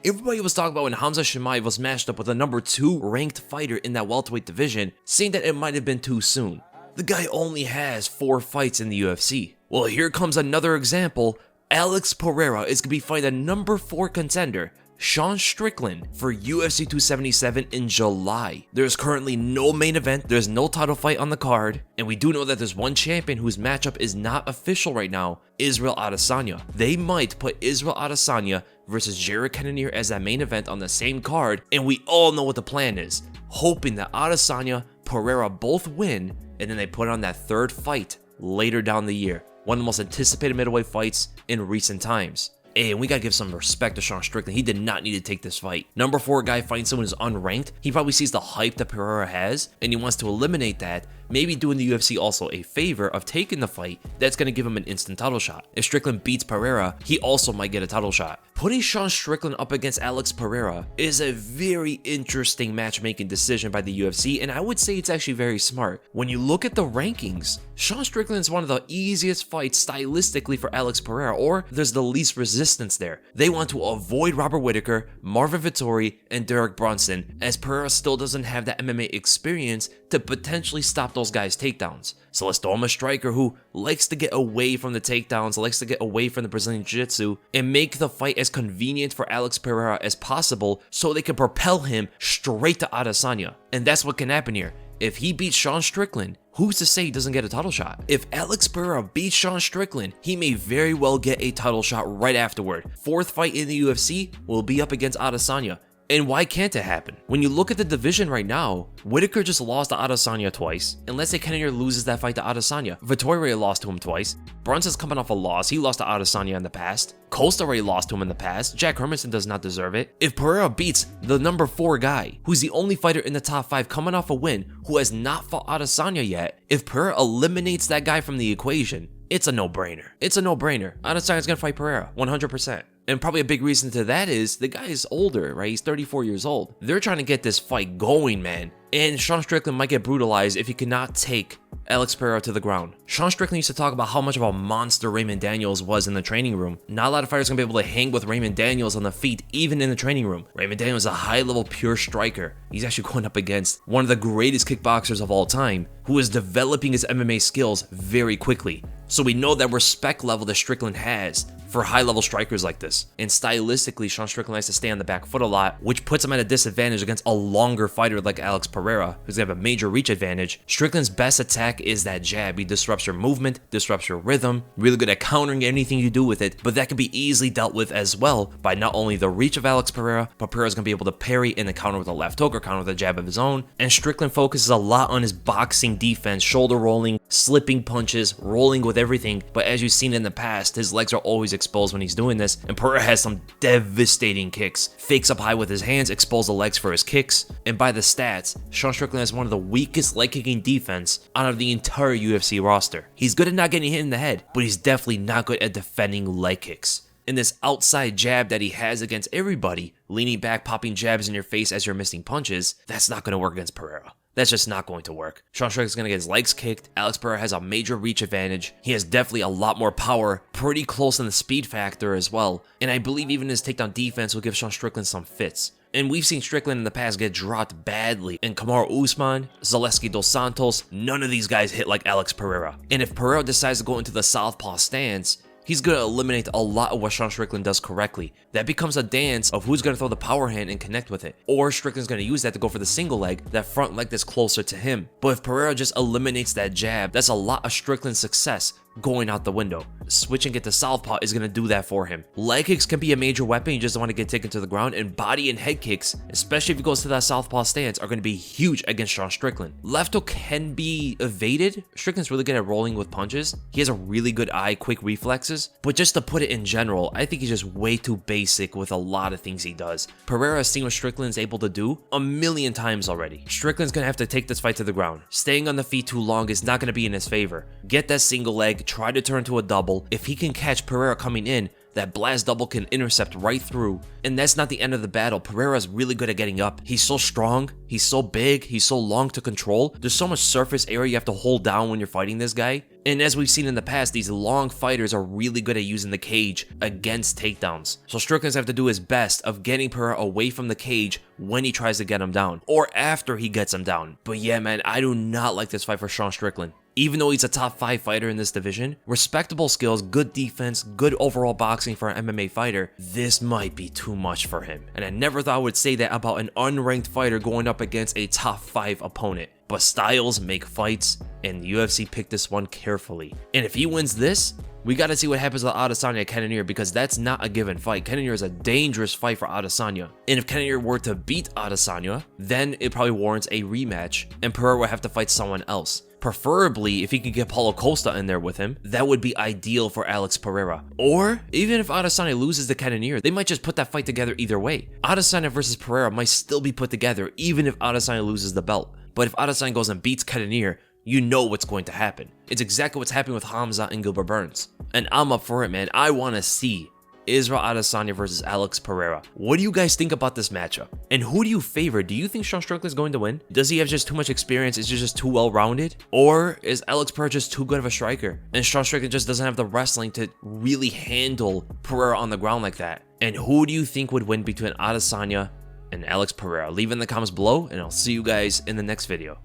Everybody was talking about when Hamza Chimaev was matched up with a number 2 ranked fighter in that welterweight division, saying that it might have been too soon. The guy only has 4 fights in the UFC. Well, here comes another example. Alex Pereira is going to be fighting a number 4 contender, Sean Strickland, for UFC 277 in July. There's currently no main event, there's no title fight on the card, and we do know that there's one champion whose matchup is not official right now, Israel Adesanya. They might put Israel Adesanya versus Jared Cannonier as that main event on the same card, and we all know what the plan is, hoping that Adesanya, Pereira both win, and then they put on that 3rd fight later down the year. One of the most anticipated middleweight fights in recent times. And we gotta give some respect to Sean Strickland. He did not need to take this fight. Number 4 guy fighting someone who's unranked. He probably sees the hype that Pereira has, and he wants to eliminate that. Maybe doing the UFC also a favor of taking the fight that's gonna give him an instant title shot. If Strickland beats Pereira, he also might get a title shot. Putting Sean Strickland up against Alex Pereira is a very interesting matchmaking decision by the UFC, and I would say it's actually very smart. When you look at the rankings, Sean Strickland is one of the easiest fights stylistically for Alex Pereira, or there's the least resistance there. They want to avoid Robert Whittaker, Marvin Vettori, and Derek Brunson, as Pereira still doesn't have that MMA experience to potentially stop those guys' takedowns. So let's throw him a striker who likes to get away from the takedowns, likes to get away from the Brazilian Jiu-Jitsu, and make the fight as convenient for Alex Pereira as possible so they can propel him straight to Adesanya. And that's what can happen here. If he beats Sean Strickland, who's to say he doesn't get a title shot? If Alex Pereira beats Sean Strickland, he may very well get a title shot right afterward. 4th fight in the UFC will be up against Adesanya. And why can't it happen? When you look at the division right now, Whittaker just lost to Adesanya twice. And let's say Cannonier loses that fight to Adesanya. Vettori lost to him twice. Brunson's coming off a loss. He lost to Adesanya in the past. Costa already lost to him in the past. Jack Hermanson does not deserve it. If Pereira beats the number 4 guy, who's the only fighter in the top 5 coming off a win, who has not fought Adesanya yet, if Pereira eliminates that guy from the equation, it's a no-brainer. It's a no-brainer. Adesanya's gonna fight Pereira, 100%. And probably a big reason to that is the guy is older, right? He's 34 years old. They're trying to get this fight going, man. And Sean Strickland might get brutalized if he cannot take Alex Pereira to the ground. Sean Strickland used to talk about how much of a monster Raymond Daniels was in the training room. Not a lot of fighters are gonna be able to hang with Raymond Daniels on the feet, even in the training room. Raymond Daniels is a high-level pure striker. He's actually going up against one of the greatest kickboxers of all time, who is developing his MMA skills very quickly. So we know that respect level that Strickland has for high-level strikers like this. And stylistically, Sean Strickland likes to stay on the back foot a lot, which puts him at a disadvantage against a longer fighter like Alex Pereira, who's gonna have a major reach advantage. Strickland's best attack is that jab. He disrupts your movement, disrupts your rhythm, really good at countering anything you do with it, but that can be easily dealt with as well by not only the reach of Alex Pereira, but Pereira's gonna be able to parry and then counter with a left hook or counter with a jab of his own. And Strickland focuses a lot on his boxing defense, shoulder rolling, slipping punches, rolling with everything, but as you've seen in the past, his legs are always exposed when he's doing this, and Pereira has some devastating kicks. Fakes up high with his hands, expose the legs for his kicks, and by the stats, Sean Strickland has one of the weakest leg kicking defense out of the entire UFC roster. He's good at not getting hit in the head, but he's definitely not good at defending leg kicks. And this outside jab that he has against everybody, leaning back, popping jabs in your face as you're missing punches, that's not going to work against Pereira. That's just not going to work. Sean Strickland's going to get his legs kicked. Alex Pereira has a major reach advantage. He has definitely a lot more power, pretty close in the speed factor as well. And I believe even his takedown defense will give Sean Strickland some fits. And we've seen Strickland in the past get dropped badly. And Kamaru Usman, Zaleski dos Santos, none of these guys hit like Alex Pereira. And if Pereira decides to go into the southpaw stance, he's going to eliminate a lot of what Sean Strickland does correctly. That becomes a dance of who's going to throw the power hand and connect with it. Or Strickland's going to use that to go for the single leg, that front leg that's closer to him. But if Pereira just eliminates that jab, that's a lot of Strickland's success going out the window. Switching it to southpaw is going to do that for him. Leg kicks can be a major weapon, you just don't want to get taken to the ground, and body and head kicks, especially if he goes to that southpaw stance, are going to be huge against Sean Strickland. Left hook can be evaded. Strickland's really good at rolling with punches. He has a really good eye, quick reflexes, but just to put it in general, I think he's just way too basic with a lot of things he does. Pereira has seen what Strickland's able to do a million times already. Strickland's going to have to take this fight to the ground. Staying on the feet too long is not going to be in his favor. Get that single leg, try to turn to a double. If he can catch Pereira coming in, That blast double can intercept right through. And that's not the end of the battle. Pereira's really good at getting up. He's so strong, he's so big, he's so long to control. There's so much surface area you have to hold down when you're fighting this guy. And as we've seen in the past, these long fighters are really good at using the cage against takedowns. So Strickland's have to do his best of getting Pereira away from the cage when he tries to get him down, or after he gets him down. But yeah, man, I do not like this fight for Sean Strickland. Even though he's a top 5 fighter in this division, respectable skills, good defense, good overall boxing for an MMA fighter, this might be too much for him. And I never thought I would say that about an unranked fighter going up against a top 5 opponent. But styles make fights, and the UFC picked this one carefully. And if he wins this, we gotta see what happens with Adesanya Cannonier, because that's not a given fight. Cannonier is a dangerous fight for Adesanya. And if Cannonier were to beat Adesanya, then it probably warrants a rematch, and Pereira would have to fight someone else. Preferably, if he could get Paulo Costa in there with him, that would be ideal for Alex Pereira. Or, even if Adesanya loses to Cannonier, they might just put that fight together either way. Adesanya versus Pereira might still be put together, even if Adesanya loses the belt. But if Adesanya goes and beats Cannonier, you know what's going to happen. It's exactly what's happening with Hamza and Gilbert Burns. And I'm up for it, man. I want to see Israel Adesanya versus Alex Pereira. What do you guys think about this matchup? And who do you favor? Do you think Sean Strickland is going to win? Does he have just too much experience? Is he just too well-rounded? Or is Alex Pereira just too good of a striker? And Sean Strickland just doesn't have the wrestling to really handle Pereira on the ground like that? And who do you think would win between Adesanya and Alex Pereira? Leave in the comments below, and I'll see you guys in the next video.